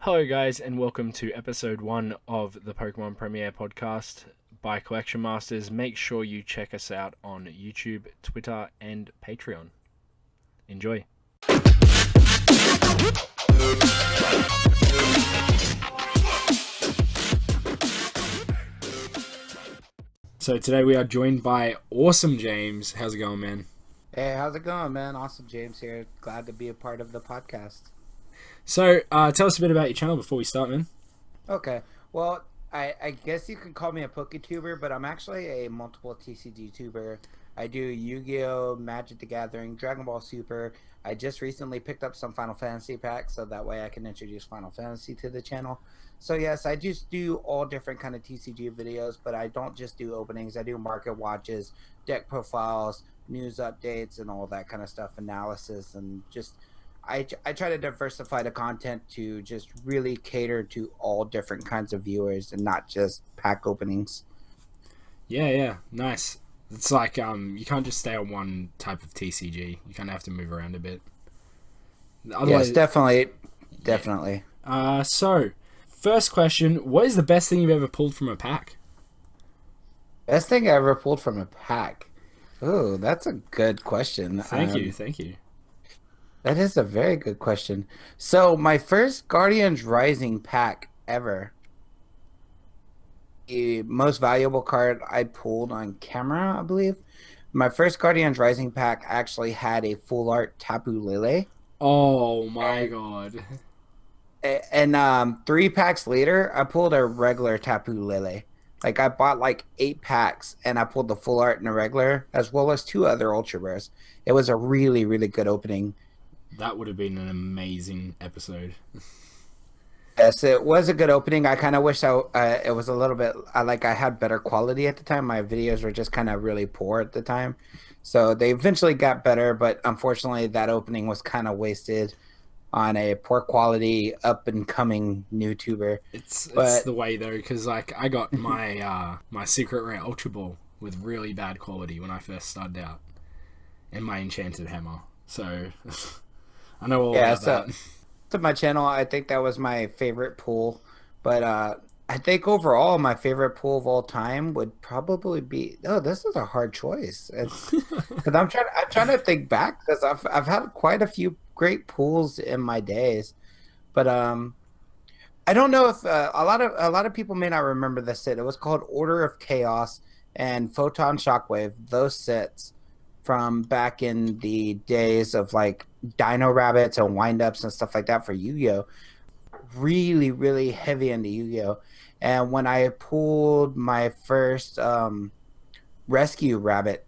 Hello, guys, and welcome to episode 1 of the Pokemon Premiere podcast by Collection Masters. Make sure you check us out on YouTube, Twitter, and Patreon. Enjoy. So today we are joined by Awesum James. How's it going, man? Hey, how's it going, man? Awesum James here. Glad to be a part of the podcast. So, tell us a bit about your channel before we start, man. Okay, well, I guess you could call me a PokeTuber, but I'm actually a multiple TCG tuber. I do Yu-Gi-Oh, Magic the Gathering, Dragon Ball Super. I just recently picked up some Final Fantasy packs, so that way I can introduce Final Fantasy to the channel. So yes, I just do all different kind of TCG videos, but I don't just do openings. I do market watches, deck profiles, news updates, and all that kind of stuff, analysis, and just I try to diversify the content to just really cater to all different kinds of viewers and not just pack openings. Yeah, nice. It's like you can't just stay on one type of TCG. You kind of have to move around a bit. Yes, Otherwise, definitely. so first question: what is the best thing you've ever pulled from a pack? Best thing I ever pulled from a pack. Oh, that's a good question. Thank you. That is a very good question. So my first Guardians Rising pack ever, the most valuable card I pulled on camera, I believe. My first Guardians Rising pack actually had a full art Tapu Lele. Oh my god! And 3 packs later, I pulled a regular Tapu Lele. Like I bought like 8 packs, and I pulled the full art and the regular, as well as 2 other ultra rares. It was a really, really good opening. That would have been an amazing episode. Yes, it was a good opening. I kind of wish it was a little bit. I had better quality at the time. My videos were just kind of really poor at the time, so they eventually got better. But unfortunately, that opening was kind of wasted on a poor quality up and coming YouTuber. It's But the way though, because like I got my my secret rare Ultra Ball with really bad quality when I first started out, and my enchanted hammer. So I know all yeah, about so that. to my channel, I think that was my favorite pool. But I think overall, my favorite pool of all time would probably be. Oh, this is a hard choice. It's because I'm trying to think back because I've had quite a few great pools in my days. But I don't know if a lot of people may not remember this set. It was called Order of Chaos and Photon Shockwave. Those sets from back in the days of like Dino Rabbits and windups and stuff like that for Yu-Gi-Oh. Really, really heavy into Yu-Gi-Oh. And when I pulled my first Rescue Rabbit,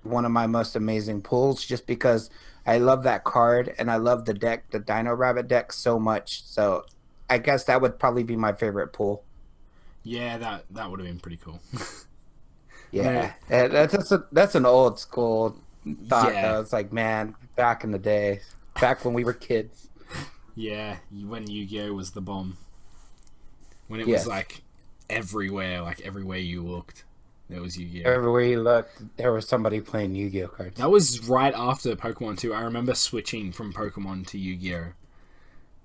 one of my most amazing pulls, just because I love that card and I love the deck, the Dino Rabbit deck, so much. So I guess that would probably be my favorite pull. Yeah, that would have been pretty cool. No, Yeah, that's an old school thought yeah, though. It's like, man, back in the day, back when we were kids. yeah. When Yu-Gi-Oh was the bomb, when it was Yes, like everywhere you looked, there was Yu-Gi-Oh. everywhere you looked, there was somebody playing Yu-Gi-Oh cards. That was right after Pokemon 2. I remember switching from Pokemon to Yu-Gi-Oh,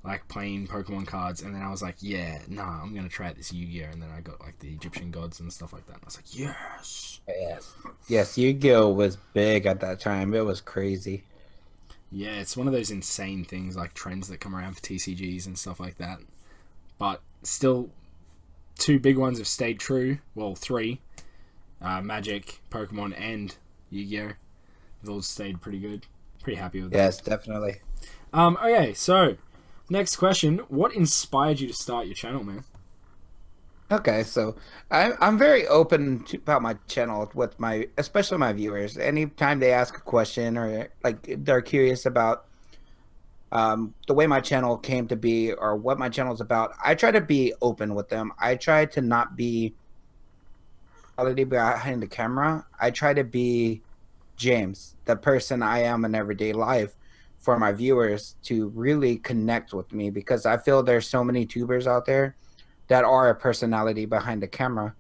like playing Pokemon cards, and then I was like, yeah, nah, I'm gonna try out this Yu-Gi-Oh, and then I got like the Egyptian gods and stuff like that, and I was like, yes. Yes, yes, Yu-Gi-Oh was big at that time. It was crazy. Yeah, it's one of those insane things, like trends that come around for TCGs and stuff like that. But still, 2 big ones have stayed true. Well, 3: Magic, Pokemon, and Yu-Gi-Oh. They've all stayed pretty good. Pretty happy with that. Yes, definitely. Okay, so next question: what inspired you to start your channel, man? Okay, so I'm very open about my channel with my, especially my viewers. Anytime they ask a question or like they're curious about the way my channel came to be or what my channel is about, I try to be open with them. I try to not be quality behind the camera. I try to be James, the person I am in everyday life, for my viewers to really connect with me, because I feel there's so many tubers out there that are a personality behind the camera.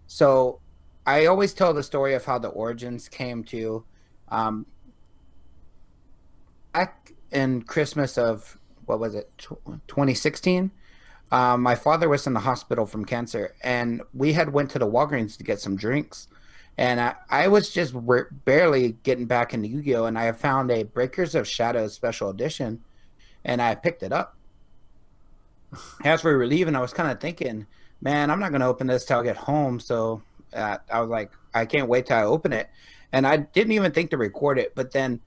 So I always tell the story of how the origins came to. Um, Back in Christmas of what was it, 2016. My father was in the hospital from cancer, and we had went to the Walgreens to get some drinks. And I was just barely getting back into Yu-Gi-Oh! And I found a Breakers of Shadows special edition, and I picked it up. As we were leaving, I was kind of thinking, man, I'm not going to open this till I get home. So I was like, I can't wait till I open it. And I didn't even think to record it. But then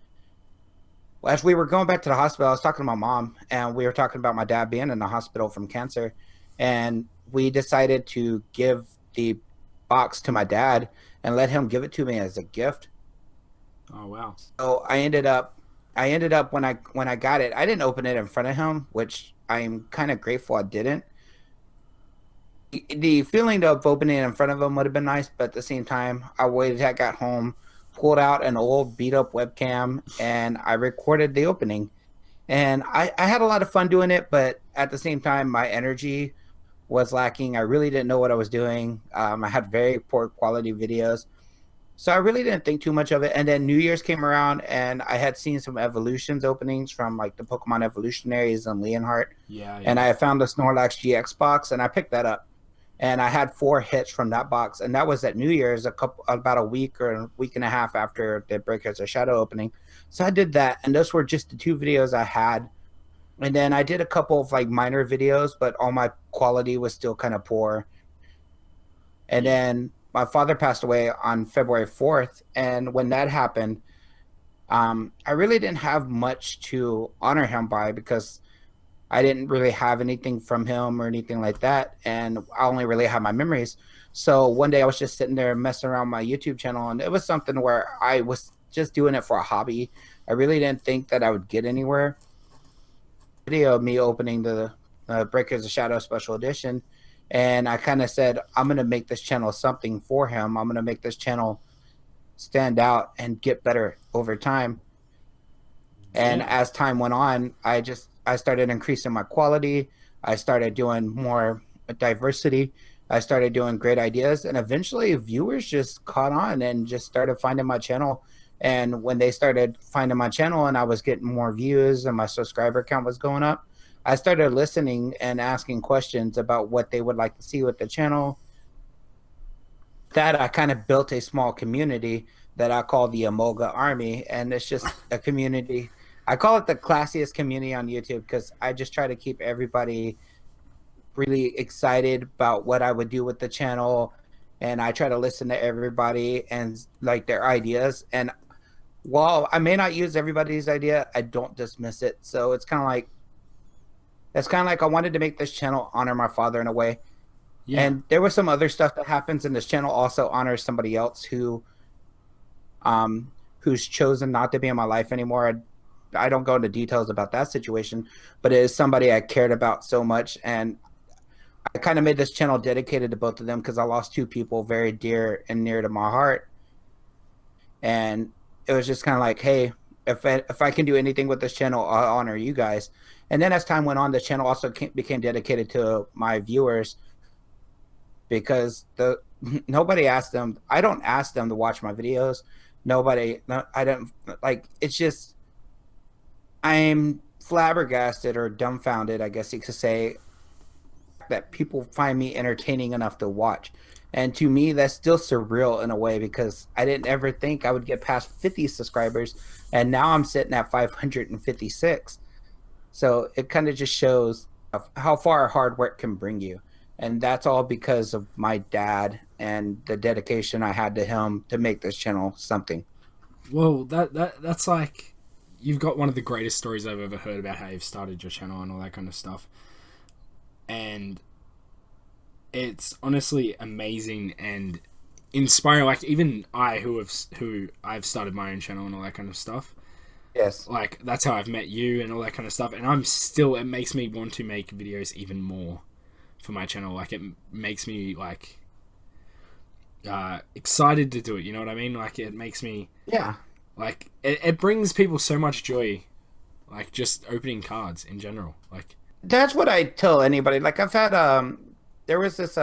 as we were going back to the hospital, I was talking to my mom, and we were talking about my dad being in the hospital from cancer. And we decided to give the box to my dad and let him give it to me as a gift. Oh wow. So I ended up when I got it, I didn't open it in front of him, which I'm kind of grateful I didn't. The feeling of opening it in front of him would have been nice, but at the same time, I waited till I got home, pulled out an old beat up webcam, and I recorded the opening. And I had a lot of fun doing it, but at the same time, my energy was lacking. I really didn't know what I was doing. I had very poor quality videos. So I really didn't think too much of it. And then New Year's came around, and I had seen some evolutions openings from like the Pokemon Evolutionaries and Leonhardt. Yeah, And yeah. I found the Snorlax GX box, and I picked that up. And I had 4 hits from that box, and that was at New Year's, about a week or a week and a half after the Breakers of Shadow opening. So I did that, and those were just the 2 videos I had. And then I did a couple of like minor videos, but all my quality was still kind of poor. And Yeah. then my father passed away on February 4th, and when that happened, I really didn't have much to honor him by because I didn't really have anything from him or anything like that, and I only really have my memories. So one day I was just sitting there messing around my YouTube channel, and it was something where I was just doing it for a hobby. I really didn't think that I would get anywhere. Video of me opening the Breakers of Shadow Special Edition, and I kind of said, I'm gonna make this channel something for him. I'm gonna make this channel stand out and get better over time. And Yeah. as time went on, I started increasing my quality. I started doing more diversity. I started doing great ideas, and eventually viewers just caught on and just started finding my channel. And when they started finding my channel and I was getting more views and my subscriber count was going up, I started listening and asking questions about what they would like to see with the channel. That I kind of built a small community that I call the Amoga Army, and it's just a community. I call it the classiest community on YouTube because I just try to keep everybody really excited about what I would do with the channel, and I try to listen to everybody and like their ideas. And while I may not use everybody's idea, I don't dismiss it. So it's kind of like I wanted to make this channel honor my father in a way. Yeah. And there was some other stuff that happens, and this channel also honors somebody else who's chosen not to be in my life anymore. I don't go into details about that situation, but it is somebody I cared about so much, and I kind of made this channel dedicated to both of them because I lost 2 people very dear and near to my heart. And it was just kind of like, hey, if I can do anything with this channel, I'll honor you guys. And then as time went on, the channel also became dedicated to my viewers because the nobody asked them. I don't ask them to watch my videos. Nobody, no, I don't like. It's just I'm flabbergasted or dumbfounded, I guess you could say, that people find me entertaining enough to watch. And to me, that's still surreal in a way because I didn't ever think I would get past 50 subscribers, and now I'm sitting at 556. So it kind of just shows how far hard work can bring you. And that's all because of my dad and the dedication I had to him to make this channel something. Well, that's like you've got one of the greatest stories I've ever heard about how you've started your channel and all that kind of stuff. And it's honestly amazing and inspiring. Like even who I've started my own channel and all that kind of stuff. Yes. Like that's how I've met you and all that kind of stuff. And I'm still it makes me want to make videos even more for my channel. Like it makes me like excited to do it. You know what I mean? Like it makes me Yeah. like it brings people so much joy. Like just opening cards in general. Like That's what I tell anybody. Like I've had there was this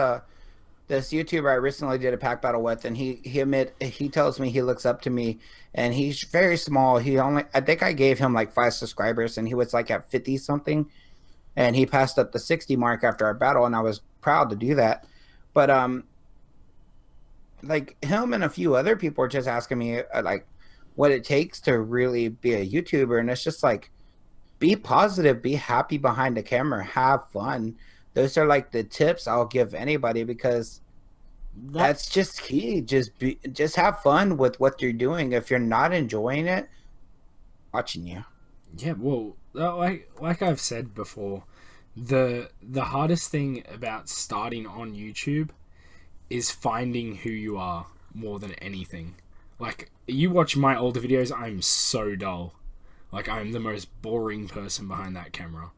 this YouTuber I recently did a pack battle with, and he tells me he looks up to me, and he's very small. I think I gave him like 5 subscribers, and he was like at 50 something, and he passed up the 60 mark after our battle, and I was proud to do that. But like him and a few other people are just asking me like what it takes to really be a YouTuber, and it's just like be positive, be happy behind the camera, have fun. Those are like the tips I'll give anybody, because That that's just key. Just have fun with what you're doing. If you're not enjoying it, watching you. Yeah, well, like I've said before, the hardest thing about starting on YouTube is finding who you are more than anything. Like, you watch my older videos, I'm so dull. Like, I'm the most boring person behind that camera.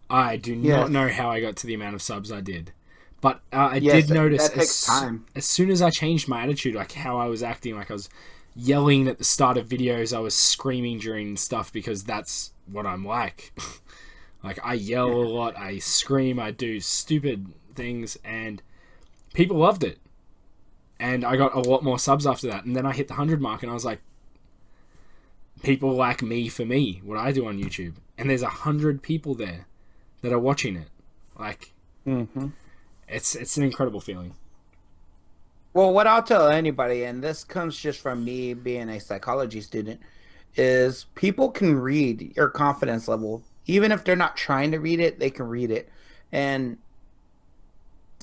I do not Yes. know how I got to the amount of subs I did. But I Yes, did notice that takes time. as soon as I changed my attitude, like how I was acting, like I was yelling at the start of videos, I was screaming during stuff because that's what I'm like. Like, I yell a lot, I scream, I do stupid things, and people loved it. And I got a lot more subs after that. And then I hit the 100 mark, and I was like, people like me for me, what I do on YouTube. And there's 100 people there that are watching it. Like, Hmm. it's an incredible feeling. Well, what I'll tell anybody, and this comes just from me being a psychology student, is people can read your confidence level. Even if they're not trying to read it, they can read it. And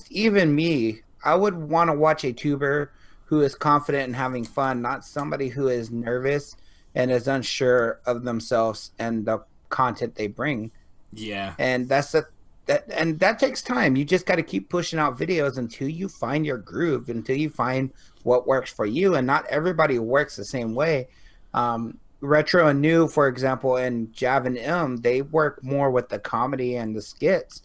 even me, I would want to watch a tuber who is confident and having fun, not somebody who is nervous and is unsure of themselves and the content they bring. Yeah. And that takes time. You just got to keep pushing out videos until you find your groove, until you find what works for you. And not everybody works the same way. Retro and New, for example, and Jav and M, they work more with the comedy and the skits.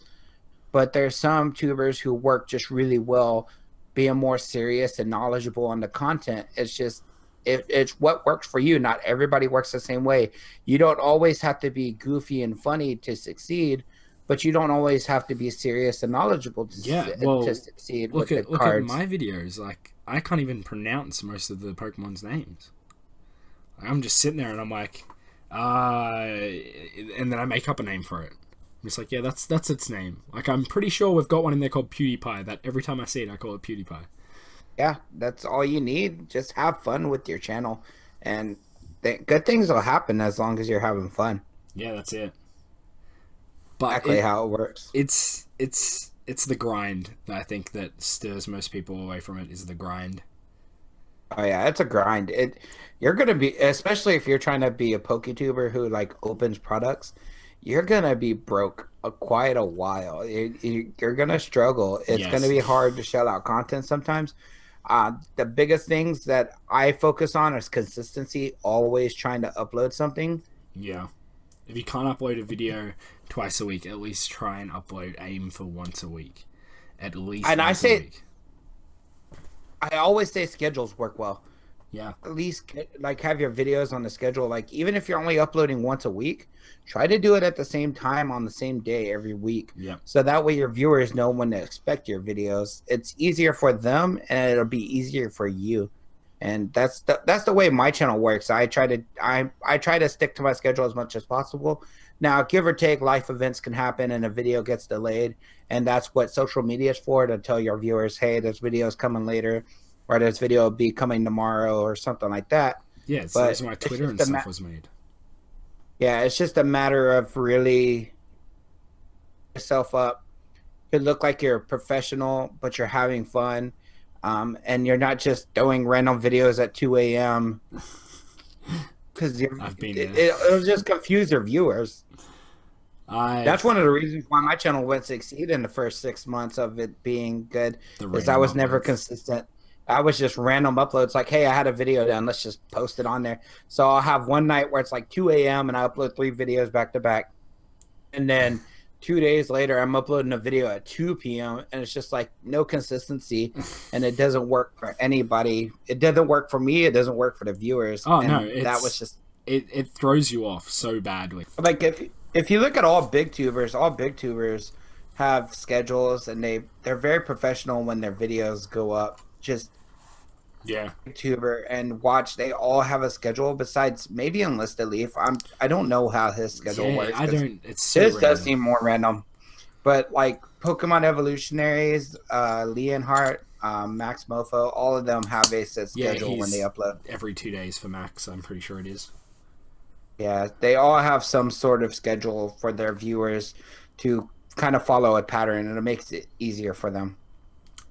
But there's some tubers who work just really well being more serious and knowledgeable on the content. It's just it's what works for you. Not everybody works the same way. You don't always have to be goofy and funny to succeed, but you don't always have to be serious and knowledgeable Yeah. to Well, succeed with look the at look at cards. my videos. Like, I can't even pronounce most of the Pokemon's names. Like, I'm just sitting there and I'm like, and then I make up a name for it. It's like, yeah, that's its name. Like, I'm pretty sure we've got one in there called PewDiePie. That every time I see it, I call it PewDiePie. Yeah, that's all you need. Just have fun with your channel, and good things will happen as long as you're having fun. Yeah, that's it. But Exactly how it works. it's the grind that I think that stirs most people away from it, is the grind. Oh yeah, it's a grind. You're gonna be, especially if you're trying to be a PokeTuber who like opens products, you're gonna be broke quite a while. You're gonna struggle. It's gonna Yes. be hard to shell out content sometimes. The biggest things that I focus on is consistency. Always trying to upload something. Yeah. If you can't upload a video twice a week, at least try and aim for once a week. At least And once a week. I always say schedules work well. Yeah. At least like have your videos on the schedule. Like even if you're only uploading once a week, try to do it at the same time on the same day every week. Yeah. So that way your viewers know when to expect your videos. It's easier for them and it'll be easier for you. And that's the way my channel works. I try to stick to my schedule as much as possible. Now, give or take, life events can happen and a video gets delayed, and that's what social media is for, to tell your viewers, hey, this video is coming later, or this video will be coming tomorrow, or something like that. Yeah, it's the But reason why it's Twitter just and a stuff was made. yeah, it's just a matter of really yourself up. You look like you're a professional, but you're having fun, and you're not just throwing random videos at 2 a.m. because I've been there. it'll just confuse your viewers. That's one of the reasons why my channel went succeed in the first 6 months of it being good, is I was never consistent. I was just random uploads, like, hey, I had a video done, let's just post it on there. So I'll have one night where it's like 2 a.m. and I upload 3 videos back to back. And then 2 days later, I'm uploading a video at 2 p.m. and it's just like no consistency, and it doesn't work for anybody. It doesn't work for me. It doesn't work for the viewers. Oh, and no, that was just it throws you off so badly. like if you look at all big tubers have schedules, and they're very professional when their videos go up. Just Yeah. YouTuber and watch, they all have a schedule besides maybe Enlisted Leaf. I don't know how his schedule Yeah, works I because don't. It's so his does random. seem more random. But like Pokemon Evolutionaries, Leonhardt, Max Mofo, all of them have a set Yeah, schedule when they he's upload. every 2 days for Max. I'm pretty sure it is. Yeah, they all have some sort of schedule for their viewers to kind of follow a pattern, and it makes it easier for them.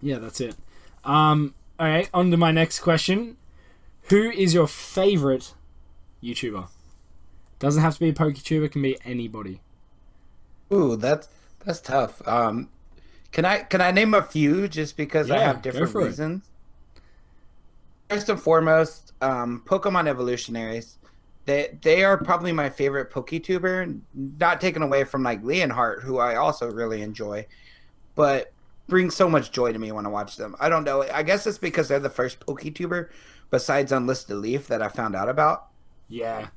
Yeah, that's it. All right, on to my next question. Who is your favorite YouTuber? Doesn't have to be a PokeTuber. Can be anybody. Ooh, that's tough. Can I name a few just because I Yeah, have go different for it. reasons? First and foremost, Pokemon Evolutionaries. They are probably my favorite PokeTuber. Not taken away from like Leonhardt, who I also really enjoy, but bring so much joy to me when I watch them. I don't know. I guess it's because they're the first PokeTuber besides Unlisted Leaf that I found out about. Yeah.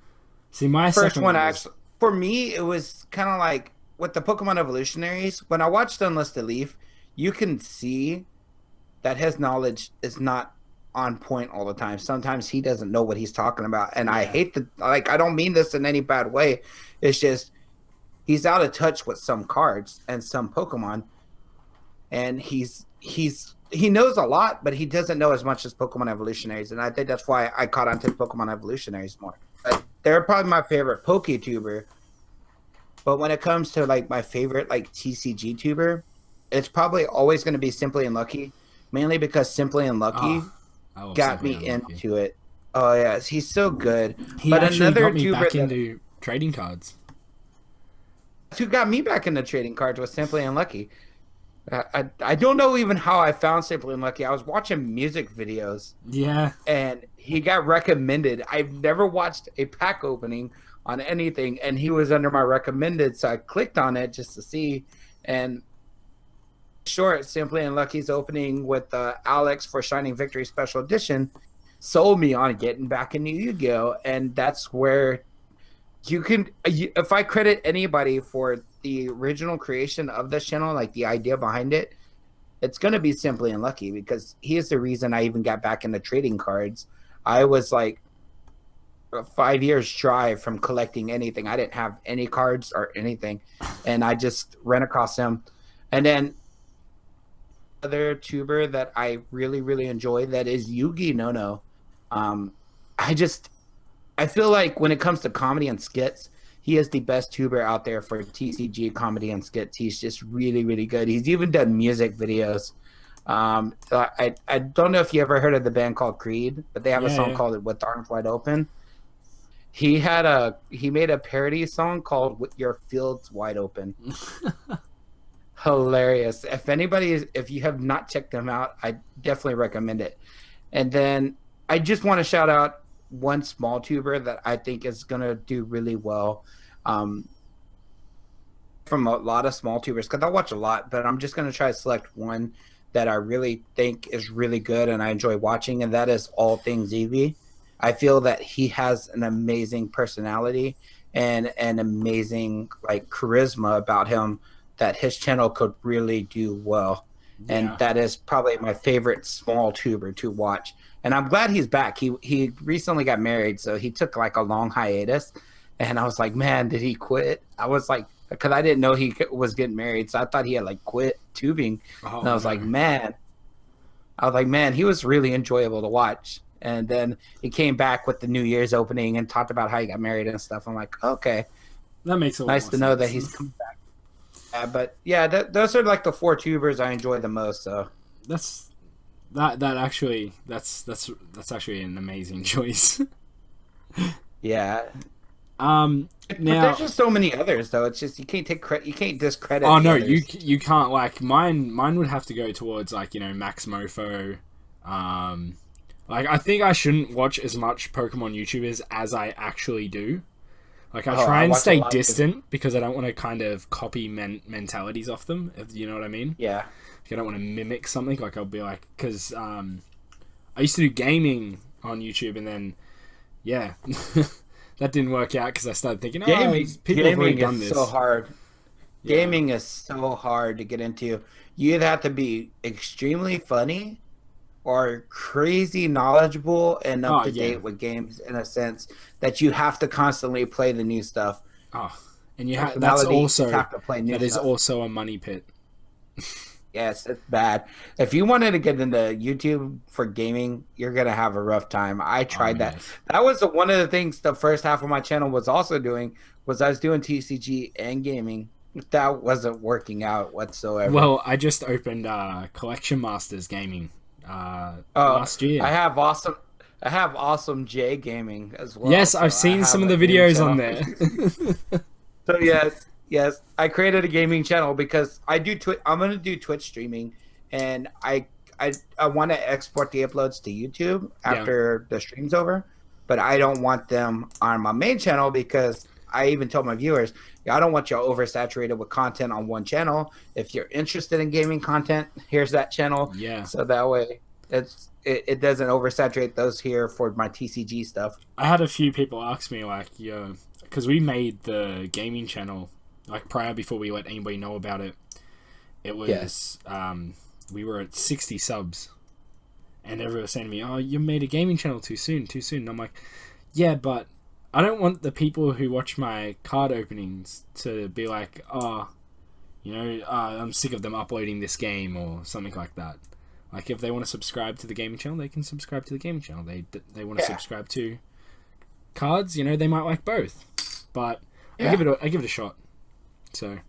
See, my First second one one was actually for me, it was kind of like with the Pokemon Evolutionaries. When I watched Unlisted Leaf, you can see that his knowledge is not on point all the time. Sometimes he doesn't know what he's talking about. And I yeah, hate the like I don't mean this in any bad way. It's just he's out of touch with some cards and some Pokemon, and he knows a lot, but he doesn't know as much as Pokemon Evolutionaries. And I think that's why I caught on to Pokemon Evolutionaries more. But they're probably my favorite PokeTuber. But when it comes to like my favorite like TCG tuber, it's probably always going to be Simply Unlucky, mainly because Simply oh, Unlucky I love got Simply me Unlucky. into it. Oh yes, he's so good. He But actually another got me tuber back that into trading cards. who got me back into trading cards was Simply Unlucky. I don't know even how I found Simply Unlucky. I was watching music videos Yeah, and he got recommended. I've never watched a pack opening on anything, and he was under my recommended, so I clicked on it just to see. And short, Simply Unlucky's opening with Alex for Shining Victory Special Edition sold me on getting back into Yu-Gi-Oh, and that's where you can. If I credit anybody for the original creation of this channel, like the idea behind it, it's going to be Simply Unlucky because he is the reason I even got back into trading cards. I was like 5 years dry from collecting anything. I didn't have any cards or anything, and I just ran across him. And then other tuber that I really really enjoy that is Yugi Nono. Um, I just I feel like when it comes to comedy and skits, he is the best tuber out there for TCG comedy and skits. He's just really really good. He's even done music videos. I don't know if you ever heard of the band called Creed, but they have a yeah, song yeah. called "With Arms Wide Open." He made a parody song called "With Your Fields Wide Open." Hilarious. If you have not checked them out, I definitely recommend it. And then I just want to shout out one small tuber that I think is gonna do really well. Um, from a lot of small tubers because I watch a lot, but I'm just gonna try to select one that I really think is really good and I enjoy watching, and that is All Things Eevee. I feel that he has an amazing personality and an amazing like charisma about him that his channel could really do well. And Yeah. that is probably my favorite small tuber to watch. And I'm glad he's back. He recently got married, so he took like a long hiatus. And I was like, man, did he quit? I was like, because I didn't know he was getting married, so I thought he had like quit tubing. And Oh I was like, no. man, he was really enjoyable to watch. And then he came back with the New Year's opening and talked about how he got married and stuff. I'm like, okay, That makes a lot nice more to know that sense. he's coming back. Yeah, but yeah, those are like the four tubers I enjoy the most. So that's that actually that's actually an amazing choice. yeah, but there's Now, just so many others though. It's just you can't take credit, you can't discredit oh the no, others. you can't like mine would have to go towards like Max Mofo. Um, like I think I shouldn't watch as much Pokemon YouTubers as I actually do. Like I Oh, try I and watch a stay lot of distant because I don't want to kind of copy mentalities off them. If you know what I mean. yeah. Like, I don't want to mimic something. Like I'll be like, because I used to do gaming on YouTube, and then yeah, that didn't work out because I started thinking, oh, Gaming people have already gaming done is so this. hard. Yeah. Gaming is so hard to get into. You either have to be extremely funny or crazy knowledgeable and up Oh to yeah. date with games in a sense that you have to constantly play the new stuff. Oh, and Personality, you just have to play new that is stuff. also a money pit. Yes, it's bad. If you wanted to get into YouTube for gaming, you're gonna have a rough time. I Oh tried that. yes. That was one of the things the first half of my channel was also doing was I was doing TCG and gaming. That wasn't working out whatsoever. Well, I just opened Collection Masters Gaming Oh, last year. I have awesome. I have awesome J gaming as well, Yes, I've so I seen some have of a the gaming videos on channel. there. So yes, I created a gaming channel because I do I'm gonna do Twitch streaming, and I want to export the uploads to YouTube Yeah. after the stream's over, but I don't want them on my main channel because I even told my viewers, I don't want you oversaturated with content on one channel. If you're interested in gaming content, here's that channel, Yeah. so that way it doesn't oversaturate those here for my TCG stuff. I had a few people ask me like, yo, because we made the gaming channel like prior before we let anybody know about it. It Yeah. was we were at 60 subs, and everyone was saying to me, "Oh, you made a gaming channel too soon, too soon." And I'm like, "Yeah, but I don't want the people who watch my card openings to be like, oh, I'm sick of them uploading this game or something like that." Like, if they want to subscribe to the gaming channel, they can subscribe to the gaming channel. They want to Yeah. subscribe to cards, they might like both. But Yeah. I give it a shot. So,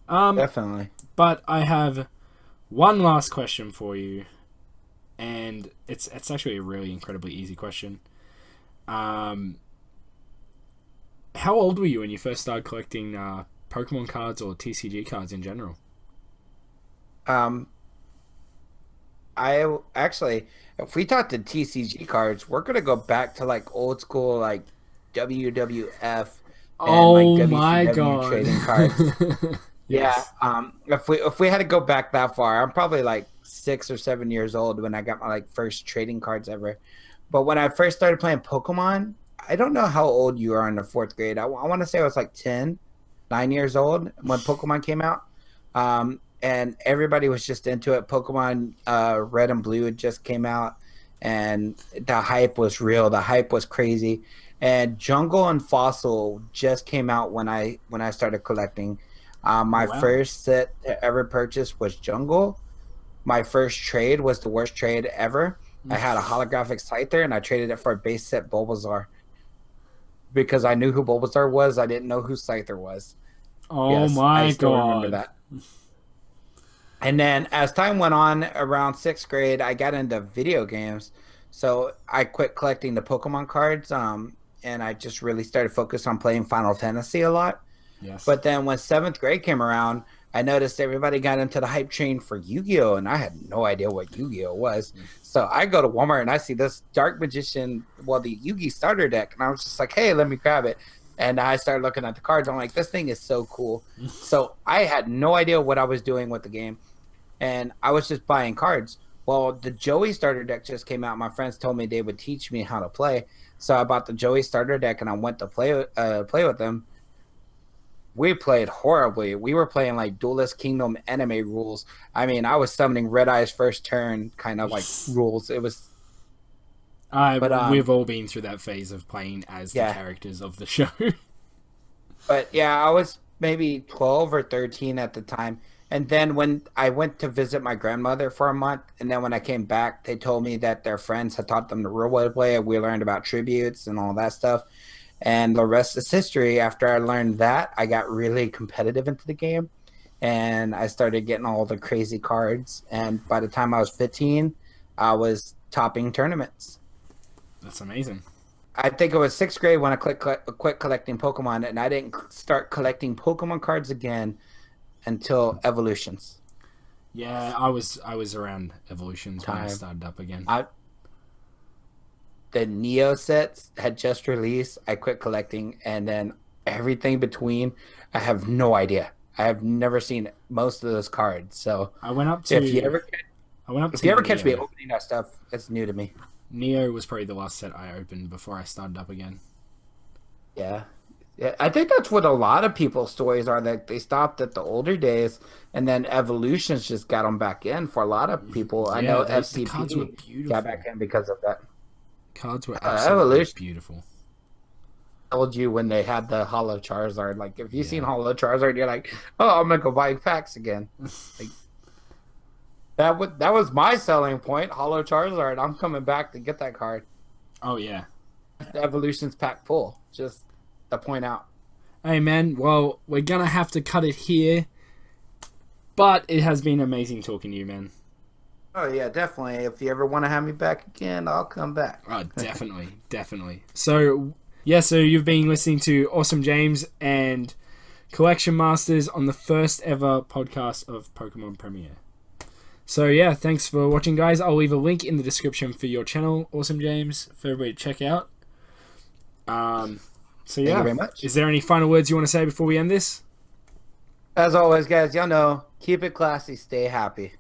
um, Definitely. but I have one last question for you, and it's actually a really incredibly easy question. Um, how old were you when you first started collecting Pokemon cards or TCG cards in general? Um, I actually, if we talk to TCG cards, we're gonna go back to like old school, like WWF and like Oh my WCW god! trading cards. Yeah. Yes. If we had to go back that far, I'm probably like 6 or 7 years old when I got my like first trading cards ever. But when I first started playing Pokemon, I don't know how old you are in the fourth grade. I want to say I was like 10, 9 years old when Pokemon came out. And everybody was just into it. Pokemon Red and Blue had just came out, and the hype was real. The hype was crazy. And Jungle and Fossil just came out when I started collecting. Oh My wow. first set to ever purchase was Jungle. My first trade was the worst trade ever. I had a holographic Scyther and I traded it for a base set Bulbasaur because I knew who Bulbasaur was. I didn't know who Scyther was. Oh Yes, I my still remember god. that. And then as time went on, around sixth grade, I got into video games. So I quit collecting the Pokemon cards, and I just really started focused on playing Final Fantasy a lot. Yes. But then when seventh grade came around, I noticed everybody got into the hype train for Yu-Gi-Oh, and I had no idea what Yu-Gi-Oh was. So I go to Walmart and I see this Dark Magician, well, the Yu-Gi starter deck, and I was just like, "Hey, let me grab it." And I started looking at the cards. I'm like, "This thing is so cool." So I had no idea what I was doing with the game, and I was just buying cards. Well, the Joey starter deck just came out. My friends told me they would teach me how to play, so I bought the Joey starter deck and I went to play with them. We played horribly. We were playing like Duelist Kingdom anime rules. I mean, I was summoning Red Eye's first turn kind of like rules. It was, but We've all been through that phase of playing as the yeah, characters of the show. but yeah, I was maybe 12 or 13 at the time. And then when I went to visit my grandmother for a month, and then when I came back, they told me that their friends had taught them the real way to play. We learned about tributes and all that stuff. And the rest is history. After I learned that, I got really competitive into the game and I started getting all the crazy cards. And by the time I was 15, I was topping tournaments. That's amazing. I think it was sixth grade when I quit collecting Pokemon, and I didn't start collecting Pokemon cards again until Evolutions Yeah, I was around Evolutions when I time. started up again. I The Neo sets had just released. I quit collecting, and then everything between, I have no idea. I have never seen most of those cards. So I went up if you to ever I went up if to you ever catch me Neo. opening that stuff, it's new to me. Neo was probably the last set I opened before I started up again. Yeah, Yeah, I think that's what a lot of people's stories are. That they stopped at the older days, and then evolutions just got them back in. For a lot of people, I Yeah, know the cards were FCP got back beautiful. in because of that. Cards were absolutely Evolution beautiful. told you when they had the Hollow Charizard. Like, if you seen Yeah. Hollow Charizard, you're like, oh, I'm gonna go buy packs again. Like that was my selling point. Hollow Charizard. I'm coming back to get that card. Oh yeah. The Evolutions pack pull. Just to point out. Hey man, well, we're gonna have to cut it here. But it has been amazing talking to you, man. Oh yeah, definitely. If you ever want to have me back again, I'll come back. Oh, definitely, definitely. So, yeah, so you've been listening to Awesum James and Collection Masters on the first ever podcast of Pokemon Premiere. So, yeah, thanks for watching, guys. I'll leave a link in the description for your channel, Awesum James, for everybody to check out. So, yeah. Thank you very much. Is there any final words you want to say before we end this? As always, guys, y'all know, keep it classy, stay happy.